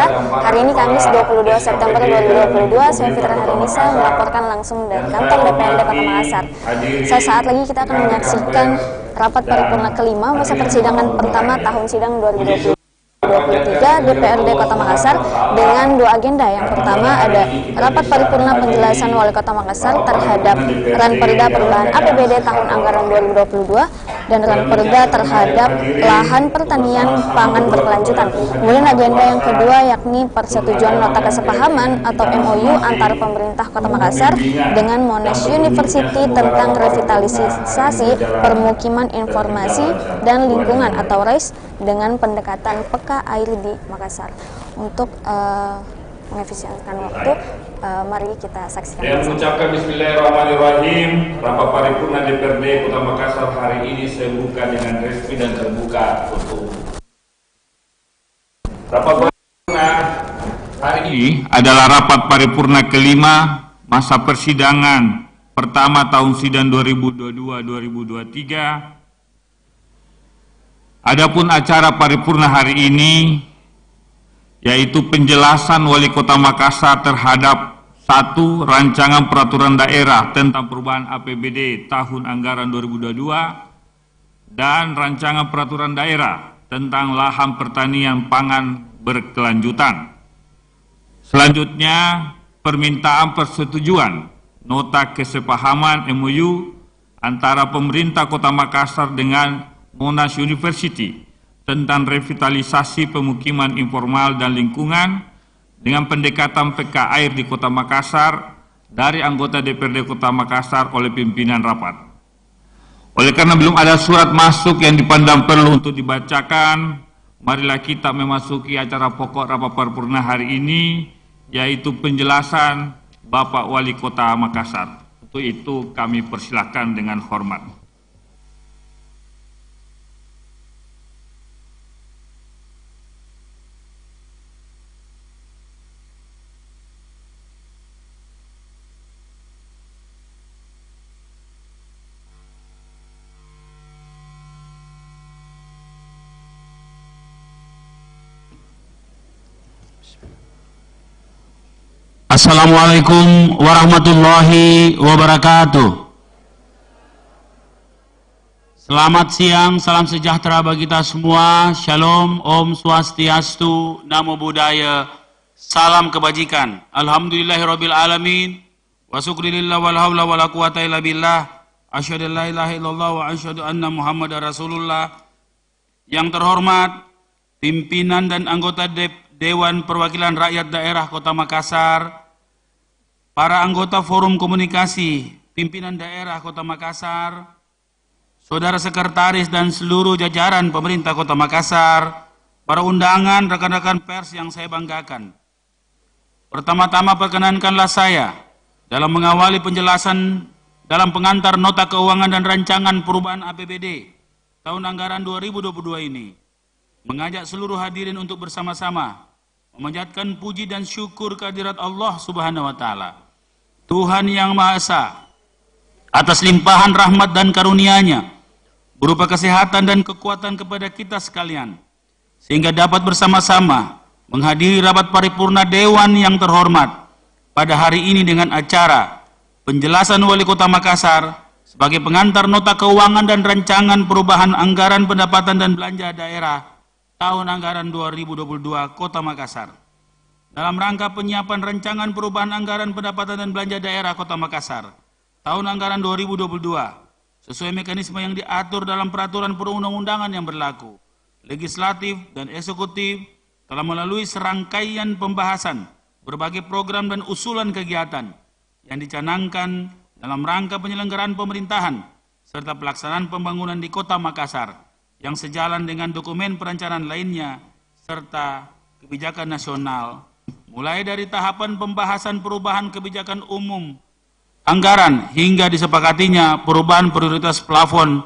Hari ini Kamis 22 September 2022, saya Fitran Harinisa melaporkan langsung dari kantor DPRD Kota Makassar. Sesaat lagi kita akan menyaksikan rapat paripurna kelima masa persidangan pertama tahun sidang 2023 DPRD Kota Makassar dengan dua agenda. Yang pertama ada rapat paripurna penjelasan Wali Kota Makassar terhadap Ranperda perubahan APBD tahun anggaran 2022 dan Ranperda terhadap lahan pertanian pangan berkelanjutan. Kemudian agenda yang kedua yakni persetujuan nota kesepahaman atau MOU antara pemerintah Kota Makassar dengan Monash University tentang revitalisasi permukiman informasi dan lingkungan atau RISE dengan pendekatan peka air di Makassar. Untuk mengefisienkan waktu, mari kita saksikan. Dengan mengucapkan Bismillahirrahmanirrahim, rapat paripurna DPRD Kota Makassar hari ini saya buka dengan resmi dan terbuka untuk rapat paripurna hari ini adalah rapat paripurna kelima masa persidangan pertama tahun sidang 2022-2023. Adapun acara paripurna hari ini yaitu penjelasan Wali Kota Makassar terhadap 1. Rancangan Peraturan Daerah tentang Perubahan APBD tahun anggaran 2022 dan Rancangan Peraturan Daerah tentang Lahan Pertanian Pangan Berkelanjutan. Selanjutnya, permintaan persetujuan nota kesepahaman MOU antara pemerintah Kota Makassar dengan Monash University tentang revitalisasi pemukiman informal dan lingkungan dengan pendekatan peka air di Kota Makassar dari anggota DPRD Kota Makassar oleh pimpinan rapat. Oleh karena belum ada surat masuk yang dipandang perlu untuk dibacakan, marilah kita memasuki acara pokok rapat paripurna hari ini, yaitu penjelasan Bapak Wali Kota Makassar. Untuk itu kami persilahkan dengan hormat. Assalamualaikum warahmatullahi wabarakatuh. Selamat siang, salam sejahtera bagi kita semua. Shalom, Om Swastiastu, Namo Buddhaya, salam kebajikan. Alhamdulillahirabbil alamin. Wa syukurillah wal haula wala quwata illa billah. Asyhadu an la ilaha illallah wa asyhadu anna Muhammadar Rasulullah. Yang terhormat pimpinan dan anggota Dewan Perwakilan Rakyat Daerah Kota Makassar, para anggota Forum Komunikasi Pimpinan Daerah Kota Makassar, saudara sekretaris dan seluruh jajaran pemerintah Kota Makassar, para undangan, rekan-rekan pers yang saya banggakan. Pertama-tama perkenankanlah saya dalam mengawali penjelasan dalam pengantar nota keuangan dan rancangan perubahan APBD tahun anggaran 2022 ini, mengajak seluruh hadirin untuk bersama-sama memanjatkan puji dan syukur kehadirat Allah Subhanahu wa Ta'ala, Tuhan yang Maha Esa, atas limpahan rahmat dan karunia-Nya berupa kesehatan dan kekuatan kepada kita sekalian, sehingga dapat bersama-sama menghadiri rapat paripurna Dewan yang terhormat pada hari ini dengan acara penjelasan Wali Kota Makassar sebagai pengantar nota keuangan dan rancangan perubahan anggaran pendapatan dan belanja daerah tahun anggaran 2022 Kota Makassar. Dalam rangka penyiapan rancangan perubahan anggaran pendapatan dan belanja daerah Kota Makassar tahun anggaran 2022 sesuai mekanisme yang diatur dalam peraturan perundang-undangan yang berlaku, legislatif dan eksekutif telah melalui serangkaian pembahasan berbagai program dan usulan kegiatan yang dicanangkan dalam rangka penyelenggaraan pemerintahan serta pelaksanaan pembangunan di Kota Makassar yang sejalan dengan dokumen perencanaan lainnya serta kebijakan nasional, mulai dari tahapan pembahasan perubahan kebijakan umum anggaran hingga disepakatinya perubahan prioritas plafon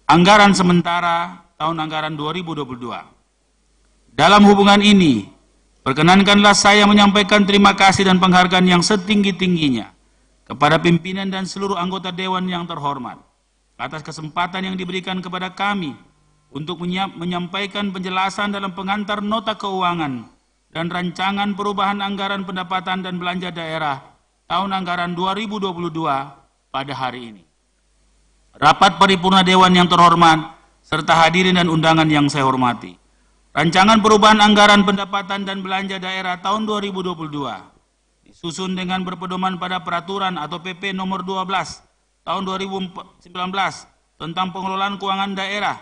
anggaran sementara tahun anggaran 2022. Dalam hubungan ini, perkenankanlah saya menyampaikan terima kasih dan penghargaan yang setinggi-tingginya kepada pimpinan dan seluruh anggota Dewan yang terhormat atas kesempatan yang diberikan kepada kami untuk menyampaikan penjelasan dalam pengantar nota keuangan dan Rancangan Perubahan Anggaran Pendapatan dan Belanja Daerah tahun anggaran 2022 pada hari ini. Rapat Paripurna Dewan yang terhormat, serta hadirin dan undangan yang saya hormati. Rancangan Perubahan Anggaran Pendapatan dan Belanja Daerah tahun 2022 disusun dengan berpedoman pada Peraturan atau PP nomor 12 tahun 2019 tentang pengelolaan keuangan daerah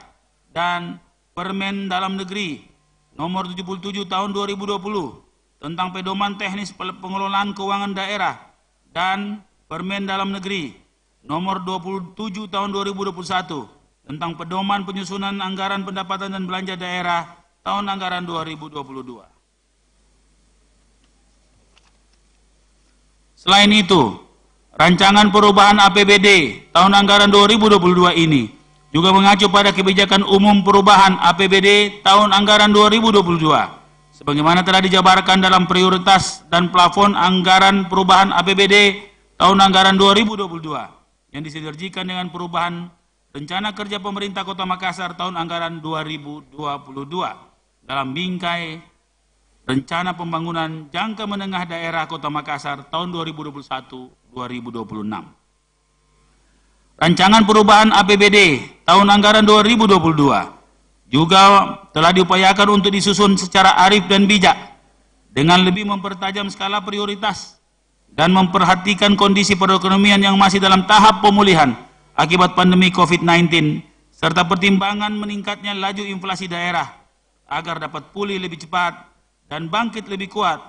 dan Permen Dalam Negeri nomor 77 tahun 2020 tentang pedoman teknis pengelolaan keuangan daerah dan Permen Dalam Negeri nomor 27 tahun 2021 tentang pedoman penyusunan anggaran pendapatan dan belanja daerah tahun anggaran 2022. Selain itu, rancangan perubahan APBD tahun anggaran 2022 ini juga mengacu pada kebijakan umum perubahan APBD tahun anggaran 2022 sebagaimana telah dijabarkan dalam prioritas dan plafon anggaran perubahan APBD tahun anggaran 2022 yang disinergikan dengan perubahan rencana kerja pemerintah Kota Makassar tahun anggaran 2022 dalam bingkai rencana pembangunan jangka menengah daerah Kota Makassar tahun 2021-2026. Rancangan perubahan APBD tahun anggaran 2022 juga telah diupayakan untuk disusun secara arif dan bijak dengan lebih mempertajam skala prioritas dan memperhatikan kondisi perekonomian yang masih dalam tahap pemulihan akibat pandemi COVID-19 serta pertimbangan meningkatnya laju inflasi daerah agar dapat pulih lebih cepat dan bangkit lebih kuat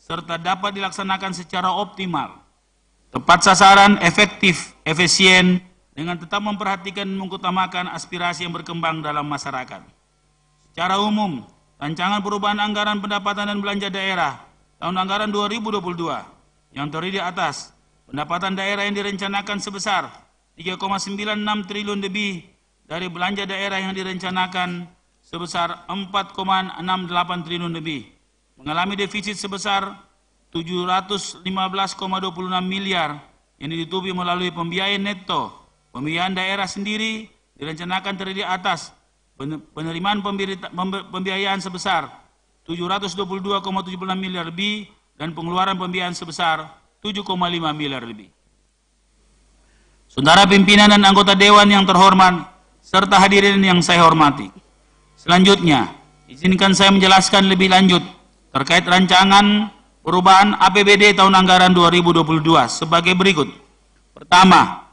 serta dapat dilaksanakan secara optimal, tepat sasaran, efektif, efisien, dengan tetap memperhatikan dan mengutamakan aspirasi yang berkembang dalam masyarakat. Secara umum, rancangan perubahan anggaran pendapatan dan belanja daerah tahun anggaran 2022 yang terdiri atas pendapatan daerah yang direncanakan sebesar 3,96 triliun lebih dari belanja daerah yang direncanakan sebesar 4,68 triliun lebih, mengalami defisit sebesar 715,26 miliar yang ditutupi melalui pembiayaan neto. Pembiayaan daerah sendiri direncanakan terdiri atas penerimaan pembiayaan sebesar 722,76 miliar lebih dan pengeluaran pembiayaan sebesar 7,5 miliar lebih. Saudara pimpinan dan anggota Dewan yang terhormat, serta hadirin yang saya hormati. Selanjutnya, izinkan saya menjelaskan lebih lanjut terkait rancangan perubahan APBD tahun anggaran 2022 sebagai berikut. Pertama,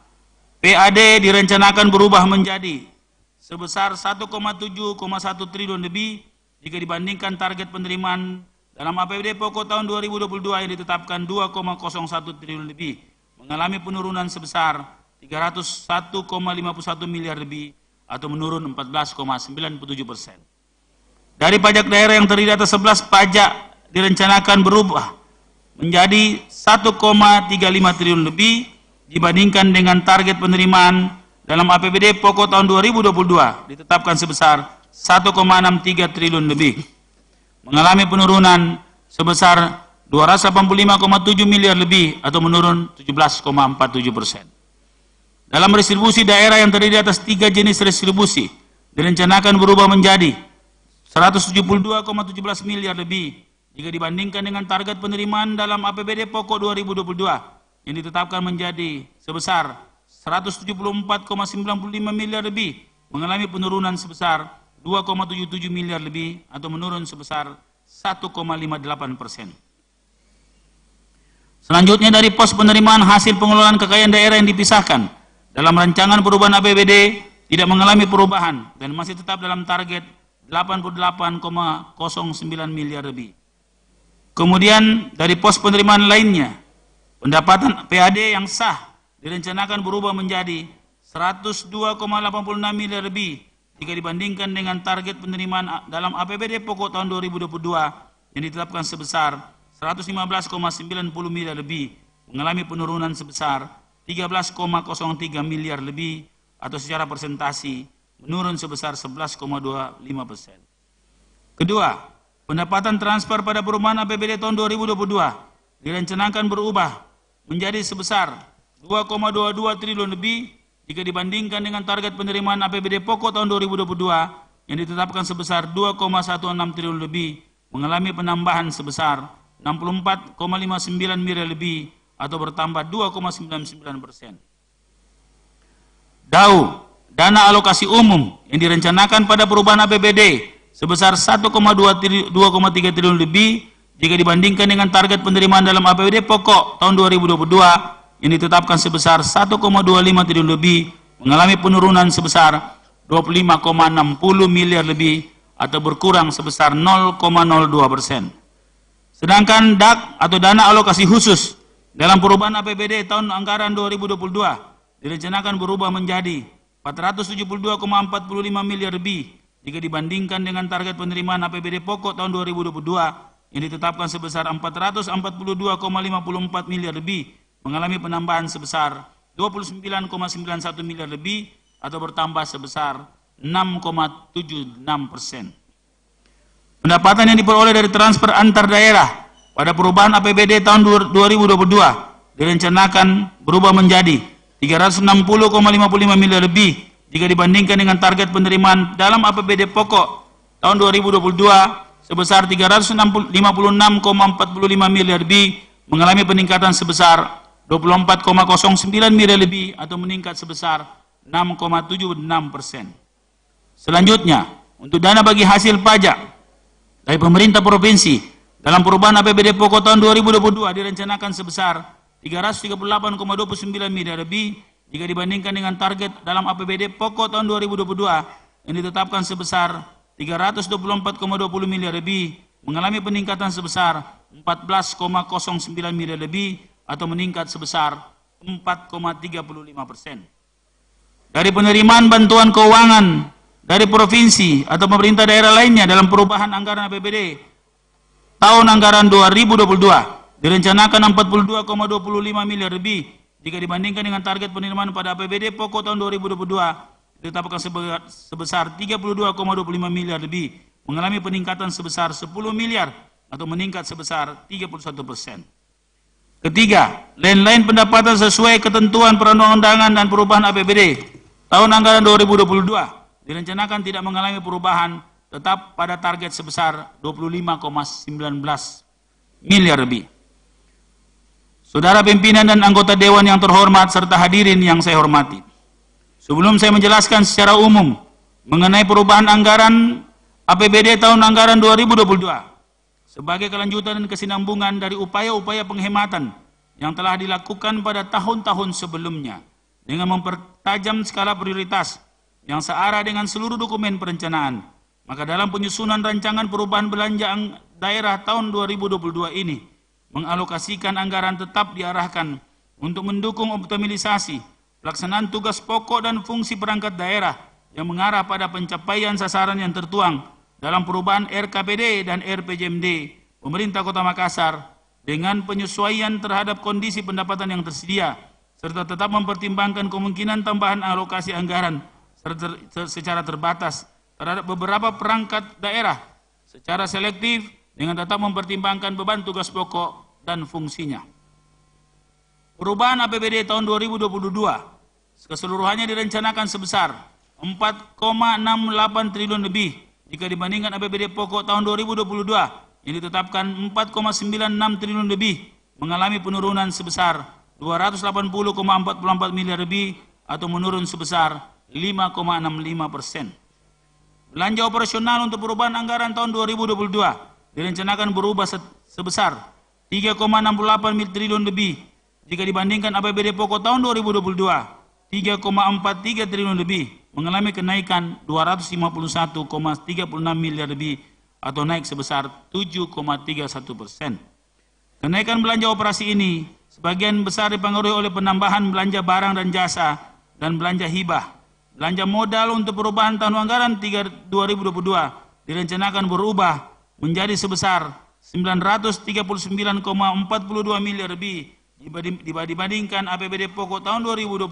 PAD direncanakan berubah menjadi sebesar 1,7,1 triliun lebih jika dibandingkan target penerimaan dalam APBD pokok tahun 2022 yang ditetapkan 2,01 triliun lebih, mengalami penurunan sebesar 301,51 miliar lebih atau menurun 14,97%. Dari pajak daerah yang terdiri atas 11 pajak direncanakan berubah menjadi 1,35 triliun lebih dibandingkan dengan target penerimaan dalam APBD pokok tahun 2022 ditetapkan sebesar 1,63 triliun lebih, mengalami penurunan sebesar 285,7 miliar lebih atau menurun 17,47%. Dalam distribusi daerah yang terdiri atas 3 jenis distribusi direncanakan berubah menjadi 172,17 miliar lebih jika dibandingkan dengan target penerimaan dalam APBD pokok 2022 yang ditetapkan menjadi sebesar 174,95 miliar lebih, mengalami penurunan sebesar 2,77 miliar lebih atau menurun sebesar 1,58%. Selanjutnya dari pos penerimaan hasil pengelolaan kekayaan daerah yang dipisahkan dalam rancangan perubahan APBD tidak mengalami perubahan dan masih tetap dalam target 88,09 miliar lebih. Kemudian dari pos penerimaan lainnya, pendapatan PAD yang sah direncanakan berubah menjadi 102,86 miliar lebih jika dibandingkan dengan target penerimaan dalam APBD pokok tahun 2022 yang ditetapkan sebesar 115,90 miliar lebih, mengalami penurunan sebesar 13,03 miliar lebih atau secara persentasi menurun sebesar 11,25%. Kedua, pendapatan transfer pada perumahan APBD tahun 2022 direncanakan berubah menjadi sebesar 2,22 triliun lebih jika dibandingkan dengan target penerimaan APBD pokok tahun 2022 yang ditetapkan sebesar 2,16 triliun lebih, mengalami penambahan sebesar 64,59 miliar lebih atau bertambah 2,99%. DAU, dana alokasi umum yang direncanakan pada perubahan APBD sebesar 1,3 triliun lebih jika dibandingkan dengan target penerimaan dalam APBD pokok tahun 2022 yang ditetapkan sebesar 1,25 triliun lebih, mengalami penurunan sebesar 25,60 miliar lebih atau berkurang sebesar 0,02%. Sedangkan DAK atau dana alokasi khusus dalam perubahan APBD tahun anggaran 2022 direncanakan berubah menjadi 472,45 miliar lebih jika dibandingkan dengan target penerimaan APBD pokok tahun 2022 yang ditetapkan sebesar 442,54 miliar lebih, mengalami penambahan sebesar 29,91 miliar lebih atau bertambah sebesar 6,76%. Pendapatan yang diperoleh dari transfer antar daerah pada perubahan APBD tahun 2022 direncanakan berubah menjadi 360,55 miliar lebih jika dibandingkan dengan target penerimaan dalam APBD pokok tahun 2022 sebesar 356,45 miliar lebih, mengalami peningkatan sebesar 24,09 miliar lebih atau meningkat sebesar 6,76%. Selanjutnya, untuk dana bagi hasil pajak dari pemerintah provinsi dalam perubahan APBD pokok tahun 2022 direncanakan sebesar 338,29 miliar lebih jika dibandingkan dengan target dalam APBD pokok tahun 2022 yang ditetapkan sebesar 324,20 miliar lebih, mengalami peningkatan sebesar 14,09 miliar lebih atau meningkat sebesar 4,35%. Dari penerimaan bantuan keuangan dari provinsi atau pemerintah daerah lainnya dalam perubahan anggaran APBD tahun anggaran 2022 direncanakan 42,25 miliar lebih jika dibandingkan dengan target penerimaan pada APBD pokok tahun 2022 ditetapkan sebesar 32,25 miliar lebih, mengalami peningkatan sebesar 10 miliar atau meningkat sebesar 31%. Ketiga, lain-lain pendapatan sesuai ketentuan perundang-undangan dan perubahan APBD tahun anggaran 2022 direncanakan tidak mengalami perubahan, tetap pada target sebesar 25,19 miliar lebih. Saudara pimpinan dan anggota dewan yang terhormat serta hadirin yang saya hormati, sebelum saya menjelaskan secara umum mengenai perubahan anggaran APBD tahun anggaran 2022 sebagai kelanjutan dan kesinambungan dari upaya-upaya penghematan yang telah dilakukan pada tahun-tahun sebelumnya dengan mempertajam skala prioritas yang searah dengan seluruh dokumen perencanaan, maka dalam penyusunan rancangan perubahan belanja daerah tahun 2022 ini mengalokasikan anggaran tetap diarahkan untuk mendukung optimalisasi pelaksanaan tugas pokok dan fungsi perangkat daerah yang mengarah pada pencapaian sasaran yang tertuang dalam perubahan RKPD dan RPJMD pemerintah Kota Makassar dengan penyesuaian terhadap kondisi pendapatan yang tersedia serta tetap mempertimbangkan kemungkinan tambahan alokasi anggaran secara terbatas terhadap beberapa perangkat daerah secara selektif dengan tetap mempertimbangkan beban tugas pokok dan fungsinya. Perubahan APBD tahun 2022 keseluruhannya direncanakan sebesar 4,68 triliun lebih jika dibandingkan APBD pokok tahun 2022 yang ditetapkan 4,96 triliun lebih, mengalami penurunan sebesar 280,44 miliar lebih atau menurun sebesar 5,65%. Belanja operasional untuk perubahan anggaran tahun 2022 direncanakan berubah sebesar 3,68 triliun lebih jika dibandingkan APBD pokok tahun 2022 3,43 triliun lebih, mengalami kenaikan 251,36 miliar lebih atau naik sebesar 7,31%. Kenaikan belanja operasi ini sebagian besar dipengaruhi oleh penambahan belanja barang dan jasa dan belanja hibah. Belanja modal untuk perubahan tahun anggaran 2022 direncanakan berubah menjadi sebesar 939,42 miliar lebih dibandingkan APBD pokok tahun 2022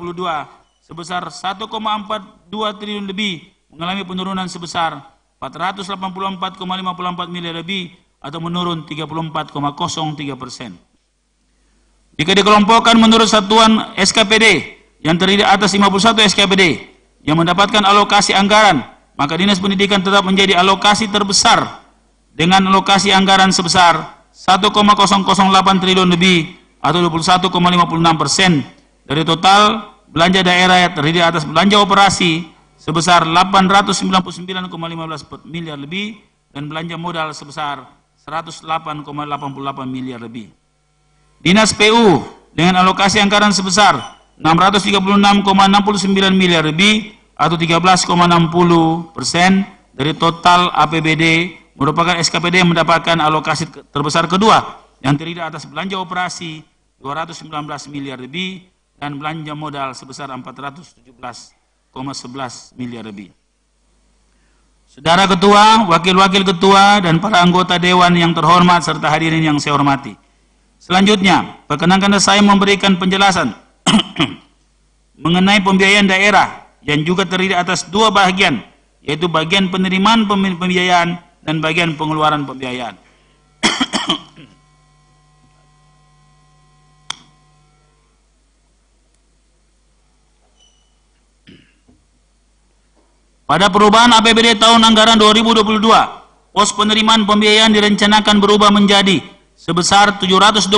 sebesar 1,42 triliun lebih, mengalami penurunan sebesar 484,54 miliar lebih atau menurun 34,03%. Jika dikelompokkan menurut satuan SKPD yang terdiri atas 51 SKPD yang mendapatkan alokasi anggaran, maka Dinas Pendidikan tetap menjadi alokasi terbesar dengan alokasi anggaran sebesar 1,008 triliun lebih atau 21,56% dari total belanja daerah yang terdiri atas belanja operasi sebesar 899,15 miliar lebih dan belanja modal sebesar 108,88 miliar lebih. Dinas PU dengan alokasi anggaran sebesar 636,69 miliar lebih atau 13,60% dari total APBD merupakan SKPD yang mendapatkan alokasi terbesar kedua yang terdiri atas belanja operasi 219 miliar lebih dan belanja modal sebesar 417,11 miliar lebih. Saudara Ketua, Wakil-Wakil Ketua, dan para anggota Dewan yang terhormat serta hadirin yang saya hormati. Selanjutnya, perkenankan saya memberikan penjelasan mengenai pembiayaan daerah yang juga terdiri atas dua bagian, yaitu bagian penerimaan pembiayaan dan bagian pengeluaran pembiayaan. Pada perubahan APBD tahun anggaran 2022, pos penerimaan pembiayaan direncanakan berubah menjadi sebesar 722,76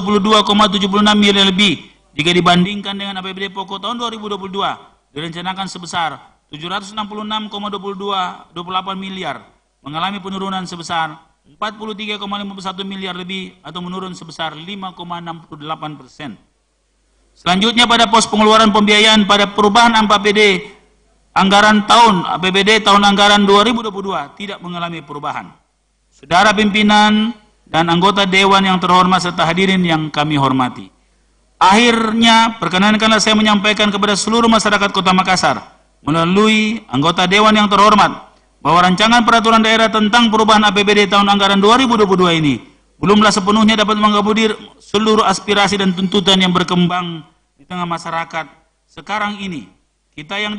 miliar lebih jika dibandingkan dengan APBD pokok tahun 2022 direncanakan sebesar 766,28 miliar, mengalami penurunan sebesar 43,51 miliar lebih atau menurun sebesar 5,68%. Selanjutnya pada pos pengeluaran pembiayaan pada perubahan APBD anggaran tahun APBD tahun anggaran 2022 tidak mengalami perubahan. Saudara pimpinan dan anggota Dewan yang terhormat serta hadirin yang kami hormati. Akhirnya, perkenankanlah saya menyampaikan kepada seluruh masyarakat Kota Makassar melalui anggota Dewan yang terhormat bahwa rancangan peraturan daerah tentang perubahan APBD tahun anggaran 2022 ini belumlah sepenuhnya dapat mengakomodir seluruh aspirasi dan tuntutan yang berkembang di tengah masyarakat sekarang ini. Kita yang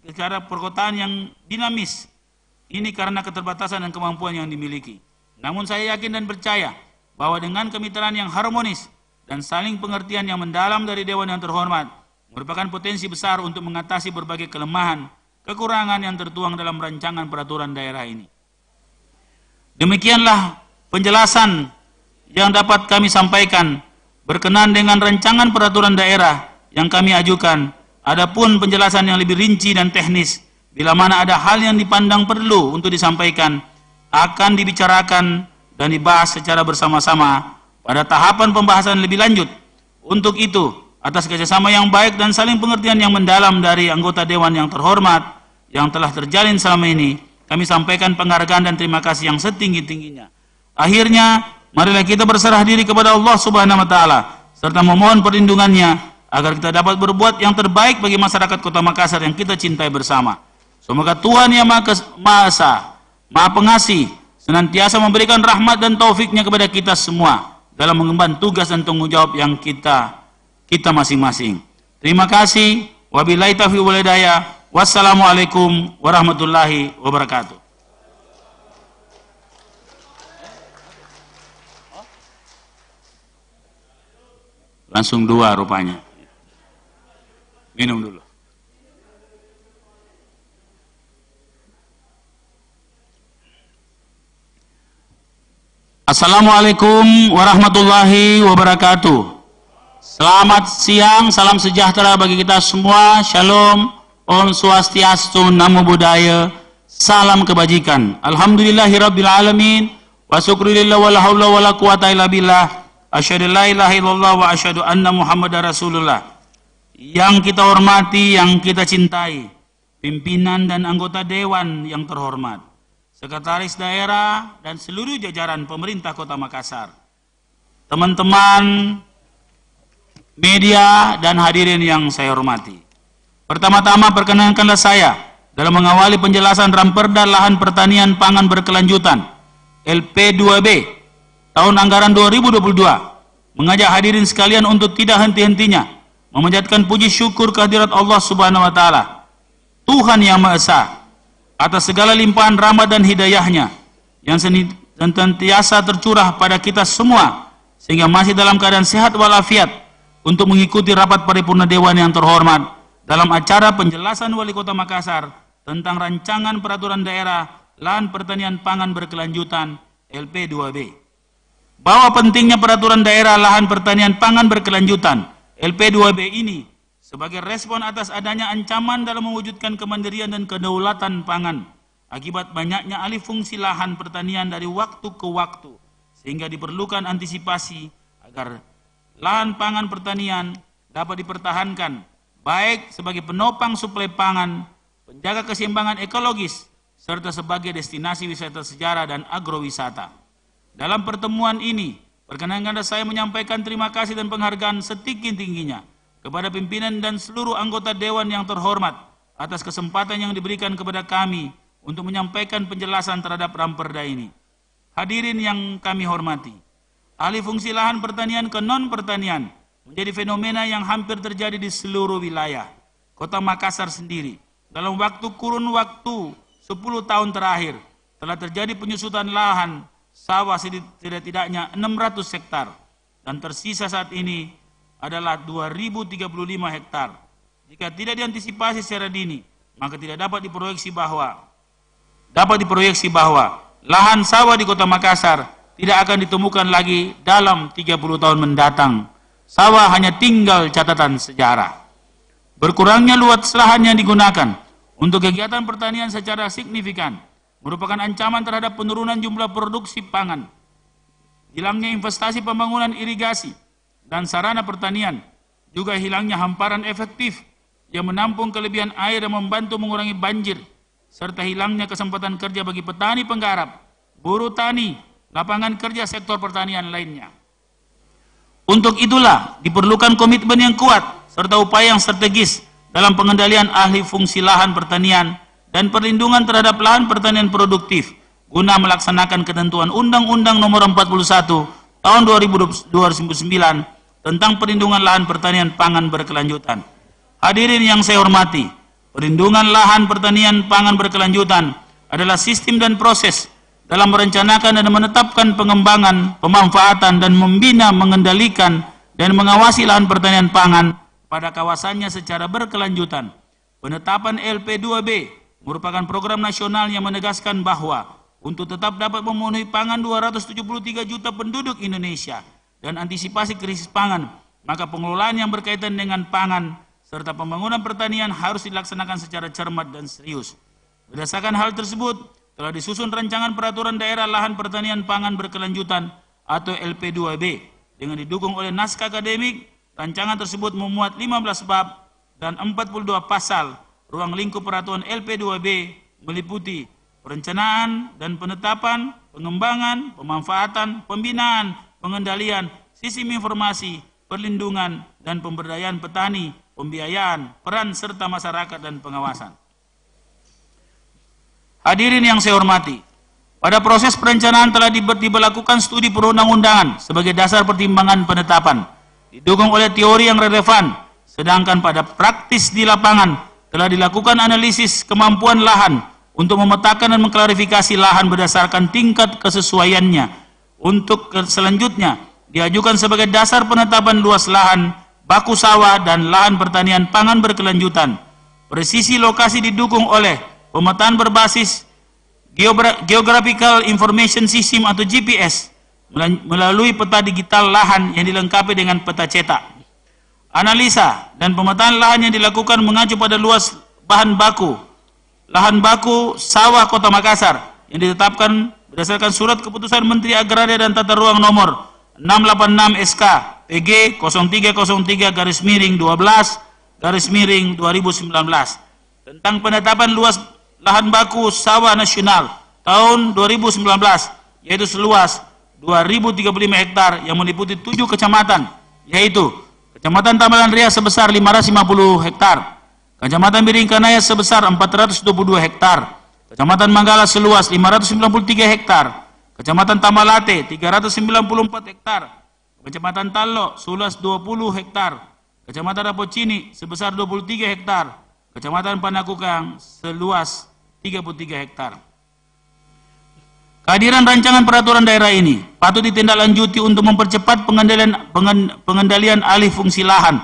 secara perkotaan yang dinamis ini karena keterbatasan dan kemampuan yang dimiliki. Namun saya yakin dan percaya bahwa dengan kemitraan yang harmonis dan saling pengertian yang mendalam dari Dewan yang terhormat merupakan potensi besar untuk mengatasi berbagai kelemahan, kekurangan yang tertuang dalam rancangan peraturan daerah ini. Demikianlah penjelasan yang dapat kami sampaikan berkenaan dengan rancangan peraturan daerah yang kami ajukan. Adapun penjelasan yang lebih rinci dan teknis, bila mana ada hal yang dipandang perlu untuk disampaikan, akan dibicarakan dan dibahas secara bersama-sama pada tahapan pembahasan lebih lanjut. Untuk itu, atas kerjasama yang baik dan saling pengertian yang mendalam dari anggota Dewan yang terhormat yang telah terjalin selama ini, kami sampaikan penghargaan dan terima kasih yang setinggi-tingginya. Akhirnya, marilah kita berserah diri kepada Allah Subhanahu wa Ta'ala serta memohon perlindungannya agar kita dapat berbuat yang terbaik bagi masyarakat Kota Makassar yang kita cintai bersama. Semoga Tuhan Yang Maha Esa, Maha Pengasih, senantiasa memberikan rahmat dan taufiknya kepada kita semua dalam mengemban tugas dan tanggung jawab yang kita masing-masing. Terima kasih. Wabillahi taufiq wal hidayah. Wassalamualaikum warahmatullahi wabarakatuh. Langsung dua rupanya. Minum dulu. Assalamualaikum warahmatullahi wabarakatuh. Selamat siang, salam sejahtera bagi kita semua. Shalom, Om Swastiastu, Namo Buddhaya, salam kebajikan. Alhamdulillahirabbil alamin, wa syukurillah wa la haula wa la quwata illa billah. Asyhadu la ilaha illallah wa asyhadu anna Muhammadar Rasulullah. Yang kita hormati, yang kita cintai, pimpinan dan anggota Dewan yang terhormat, sekretaris daerah dan seluruh jajaran pemerintah Kota Makassar, teman-teman media dan hadirin yang saya hormati. Pertama-tama perkenankanlah saya dalam mengawali penjelasan Ramperda Lahan Pertanian Pangan Berkelanjutan LP2B tahun anggaran 2022, mengajak hadirin sekalian untuk tidak henti-hentinya memanjatkan puji syukur kehadirat Allah Subhanahu wa Ta'ala, Tuhan Yang Maha Esa, atas segala limpahan rahmat dan hidayahnya yang senantiasa tercurah pada kita semua sehingga masih dalam keadaan sehat walafiat untuk mengikuti rapat paripurna Dewan yang terhormat dalam acara penjelasan Wali Kota Makassar tentang rancangan peraturan daerah lahan pertanian pangan berkelanjutan LP2B. Bahwa pentingnya peraturan daerah lahan pertanian pangan berkelanjutan LP2B ini sebagai respon atas adanya ancaman dalam mewujudkan kemandirian dan kedaulatan pangan akibat banyaknya alih fungsi lahan pertanian dari waktu ke waktu, sehingga diperlukan antisipasi agar lahan pangan pertanian dapat dipertahankan baik sebagai penopang suplai pangan, penjaga keseimbangan ekologis, serta sebagai destinasi wisata sejarah dan agrowisata. Dalam pertemuan ini, perkenankan saya menyampaikan terima kasih dan penghargaan setinggi-tingginya kepada pimpinan dan seluruh anggota Dewan yang terhormat atas kesempatan yang diberikan kepada kami untuk menyampaikan penjelasan terhadap Ramperda ini. Hadirin yang kami hormati, alih fungsi lahan pertanian ke non-pertanian menjadi fenomena yang hampir terjadi di seluruh wilayah Kota Makassar sendiri. Dalam kurun waktu 10 tahun terakhir, telah terjadi penyusutan lahan sawah setidak-tidaknya 600 hektar, dan tersisa saat ini adalah 2035 hektar. Jika tidak diantisipasi secara dini, maka tidak dapat diproyeksi bahwa lahan sawah di Kota Makassar tidak akan ditemukan lagi dalam 30 tahun mendatang. Sawah hanya tinggal catatan sejarah. Berkurangnya luas lahan yang digunakan untuk kegiatan pertanian secara signifikan merupakan ancaman terhadap penurunan jumlah produksi pangan. Hilangnya investasi pembangunan irigasi dan sarana pertanian, juga hilangnya hamparan efektif yang menampung kelebihan air dan membantu mengurangi banjir, serta hilangnya kesempatan kerja bagi petani penggarap, buruh tani, lapangan kerja sektor pertanian lainnya. Untuk itulah diperlukan komitmen yang kuat serta upaya yang strategis dalam pengendalian alih fungsi lahan pertanian dan perlindungan terhadap lahan pertanian produktif guna melaksanakan ketentuan Undang-Undang Nomor 41 Tahun 2009 tentang perlindungan lahan pertanian pangan berkelanjutan. Hadirin yang saya hormati, perlindungan lahan pertanian pangan berkelanjutan adalah sistem dan proses dalam merencanakan dan menetapkan pengembangan, pemanfaatan, dan membina, mengendalikan, dan mengawasi lahan pertanian pangan pada kawasannya secara berkelanjutan. Penetapan LP2B merupakan program nasional yang menegaskan bahwa untuk tetap dapat memenuhi pangan 273 juta penduduk Indonesia dan antisipasi krisis pangan, maka pengelolaan yang berkaitan dengan pangan serta pembangunan pertanian harus dilaksanakan secara cermat dan serius. Berdasarkan hal tersebut, telah disusun rancangan peraturan daerah lahan pertanian pangan berkelanjutan atau LP2B dengan didukung oleh naskah akademik. Rancangan tersebut memuat 15 bab dan 42 pasal. Ruang lingkup peraturan LP2B meliputi perencanaan dan penetapan, pengembangan, pemanfaatan, pembinaan, pengendalian, sistem informasi, perlindungan, dan pemberdayaan petani, pembiayaan, peran serta masyarakat dan pengawasan. Hadirin yang saya hormati, pada proses perencanaan telah diberlakukan studi perundang-undangan sebagai dasar pertimbangan penetapan, didukung oleh teori yang relevan, sedangkan pada praktis di lapangan telah dilakukan analisis kemampuan lahan untuk memetakan dan mengklarifikasi lahan berdasarkan tingkat kesesuaiannya. Untuk selanjutnya diajukan sebagai dasar penetapan luas lahan, baku sawah, dan lahan pertanian pangan berkelanjutan. Presisi lokasi didukung oleh pemetaan berbasis Geographical Information System atau GPS melalui peta digital lahan yang dilengkapi dengan peta cetak. Analisa dan pemetaan lahan yang dilakukan mengacu pada luas lahan baku sawah Kota Makassar yang ditetapkan berdasarkan surat keputusan Menteri Agraria dan Tata Ruang nomor 686 SK PG 0303-12-2019 tentang penetapan luas lahan baku sawah nasional tahun 2019, yaitu seluas 2035 hektar yang meliputi 7 kecamatan, yaitu Kecamatan Tambalan Ria sebesar 550 hektar, Kecamatan Biringkanaya sebesar 422 hektar, Kecamatan Manggala seluas 593 hektar, Kecamatan Tamalate 394 hektar, Kecamatan Talo seluas 20 hektar, Kecamatan Rapocini sebesar 23 hektar, Kecamatan Panakukang seluas 33 hektar. Kehadiran rancangan peraturan daerah ini patut ditindaklanjuti untuk mempercepat pengendalian alih fungsi lahan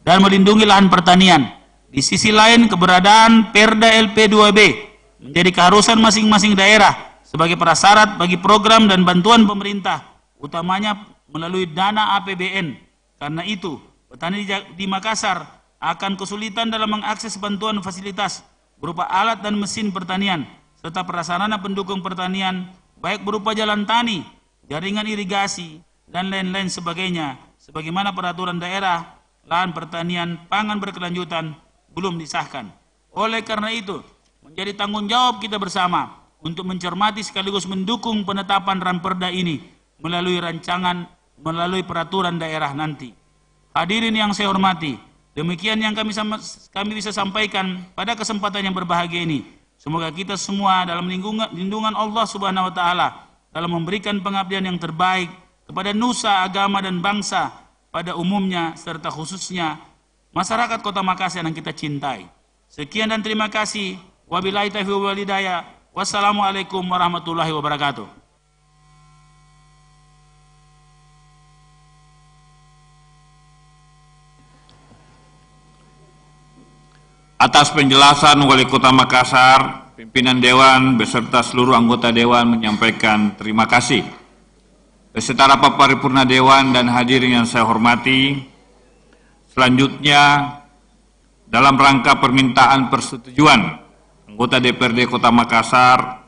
dan melindungi lahan pertanian. Di sisi lain, keberadaan Perda LP2B menjadi keharusan masing-masing daerah sebagai prasyarat bagi program dan bantuan pemerintah, utamanya melalui dana APBN. Karena itu, petani di Makassar akan kesulitan dalam mengakses bantuan fasilitas berupa alat dan mesin pertanian, serta prasarana pendukung pertanian, baik berupa jalan tani, jaringan irigasi, dan lain-lain sebagainya, sebagaimana peraturan daerah lahan pertanian pangan berkelanjutan belum disahkan. Oleh karena itu, menjadi tanggung jawab kita bersama untuk mencermati sekaligus mendukung penetapan Ramperda ini melalui peraturan daerah nanti. Hadirin yang saya hormati, demikian yang kami bisa sampaikan pada kesempatan yang berbahagia ini. Semoga kita semua dalam lindungan Allah Subhanahu wa taala dalam memberikan pengabdian yang terbaik kepada nusa, agama, dan bangsa pada umumnya serta khususnya masyarakat Kota Makassar yang kita cintai. Sekian dan terima kasih. Wabillahi taufiq wal hidayah. Wassalamualaikum warahmatullahi wabarakatuh. Atas penjelasan Wali Kota Makassar, pimpinan Dewan beserta seluruh anggota Dewan menyampaikan terima kasih. Beserta rapat paripurna Dewan dan hadirin yang saya hormati, selanjutnya dalam rangka permintaan persetujuan anggota DPRD Kota Makassar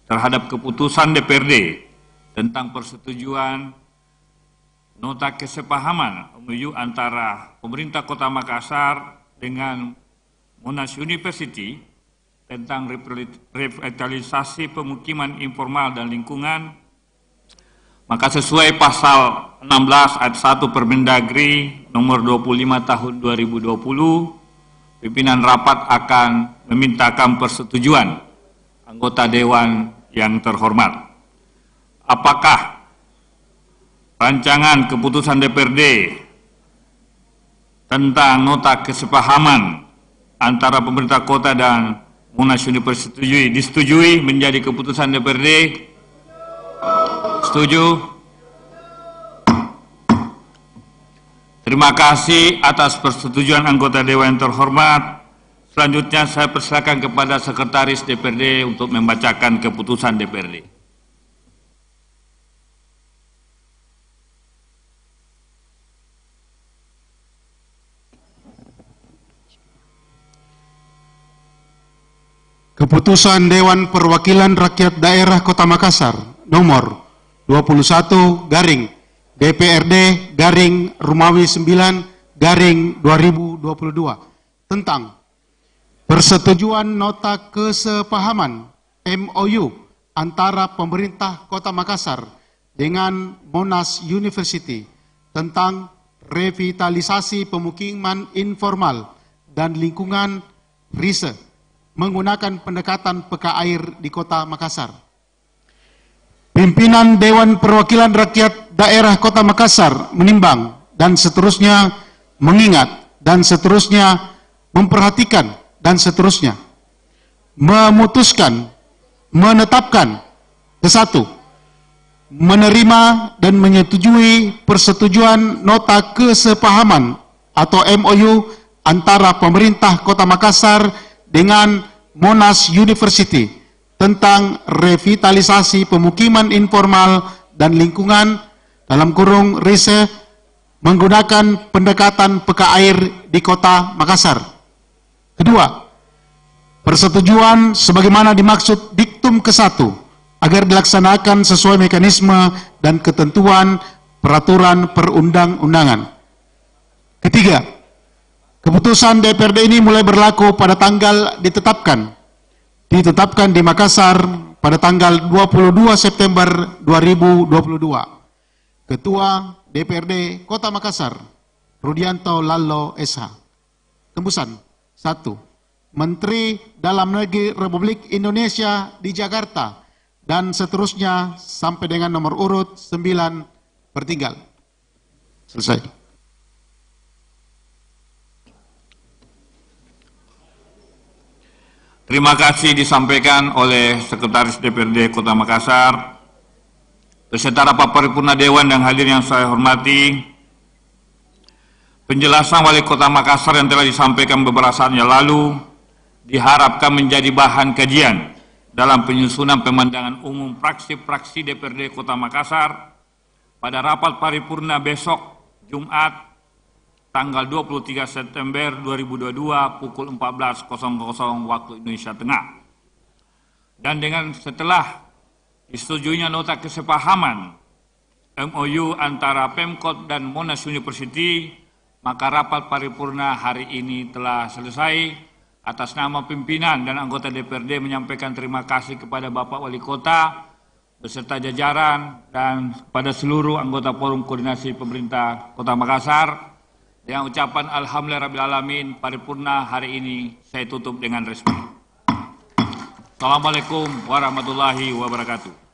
terhadap keputusan DPRD tentang persetujuan nota kesepahaman MOU antara pemerintah Kota Makassar dengan Monash University tentang revitalisasi pemukiman informal dan lingkungan, maka sesuai pasal 16 ayat 1 Permendagri nomor 25 tahun 2020, pimpinan rapat akan memintakan persetujuan anggota Dewan yang terhormat. Apakah rancangan keputusan DPRD tentang nota kesepahaman antara pemerintah kota dan Monash University disetujui menjadi keputusan DPRD? Setuju? Terima kasih atas persetujuan anggota Dewan yang terhormat. Selanjutnya saya persilakan kepada Sekretaris DPRD untuk membacakan keputusan DPRD. Keputusan Dewan Perwakilan Rakyat Daerah Kota Makassar nomor 21 garing DPRD garing Rumawi 9 garing 2022 tentang persetujuan nota kesepahaman MOU antara pemerintah Kota Makassar dengan Monash University tentang revitalisasi pemukiman informal dan lingkungan riset menggunakan pendekatan peka air di Kota Makassar. Pimpinan Dewan Perwakilan Rakyat Daerah Kota Makassar menimbang dan seterusnya mengingat dan seterusnya memperhatikan dan seterusnya memutuskan, menetapkan ke-1, menerima dan menyetujui persetujuan nota kesepahaman atau MOU antara pemerintah Kota Makassar dengan Monash University tentang revitalisasi pemukiman informal dan lingkungan dalam kurung riset menggunakan pendekatan peka air di Kota Makassar. Kedua, persetujuan sebagaimana dimaksud diktum ke-1 agar dilaksanakan sesuai mekanisme dan ketentuan peraturan perundang-undangan. Ketiga, keputusan DPRD ini mulai berlaku pada tanggal ditetapkan di Makassar pada tanggal 22 September 2022. Ketua DPRD Kota Makassar, Rudianto Lallo SH. Tembusan 1. Menteri Dalam Negeri Republik Indonesia di Jakarta dan seterusnya sampai dengan nomor urut 9 bertinggal. Selesai. Terima kasih disampaikan oleh Sekretaris DPRD Kota Makassar. Beserta rapat paripurna Dewan dan hadirin yang saya hormati, penjelasan Wali Kota Makassar yang telah disampaikan beberapa saat yang lalu diharapkan menjadi bahan kajian dalam penyusunan pemandangan umum fraksi-fraksi DPRD Kota Makassar pada rapat paripurna besok Jumat tanggal 23 September 2022 pukul 14.00 waktu Indonesia Tengah. Dan dengan setelah disetujuinya nota kesepahaman MOU antara Pemkot dan Monash University, maka rapat paripurna hari ini telah selesai. Atas nama pimpinan dan anggota DPRD menyampaikan terima kasih kepada Bapak Wali Kota beserta jajaran dan kepada seluruh anggota Forum Koordinasi Pemerintah Kota Makassar. Dengan ucapan Alhamdulillahirrahmanirrahim, paripurna hari ini saya tutup dengan resmi. Assalamualaikum warahmatullahi wabarakatuh.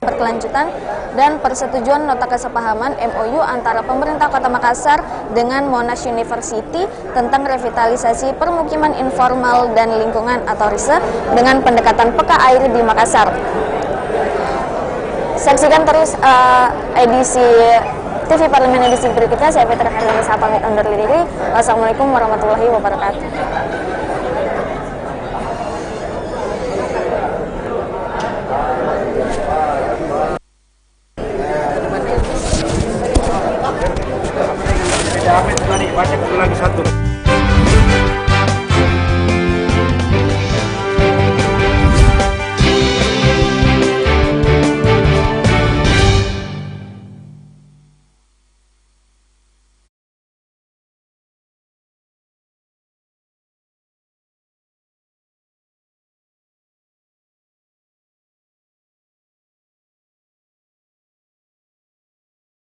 Berkelanjutan dan persetujuan nota kesepahaman MOU antara pemerintah Kota Makassar dengan Monash University tentang revitalisasi permukiman informal dan lingkungan atau RISE dengan pendekatan peka air di Makassar. Saksikan terus edisi TV Parlemen edisi berikutnya. Saya Fitri Haryanisa pamit undur diri. Wassalamualaikum warahmatullahi wabarakatuh. Baca lagi satu.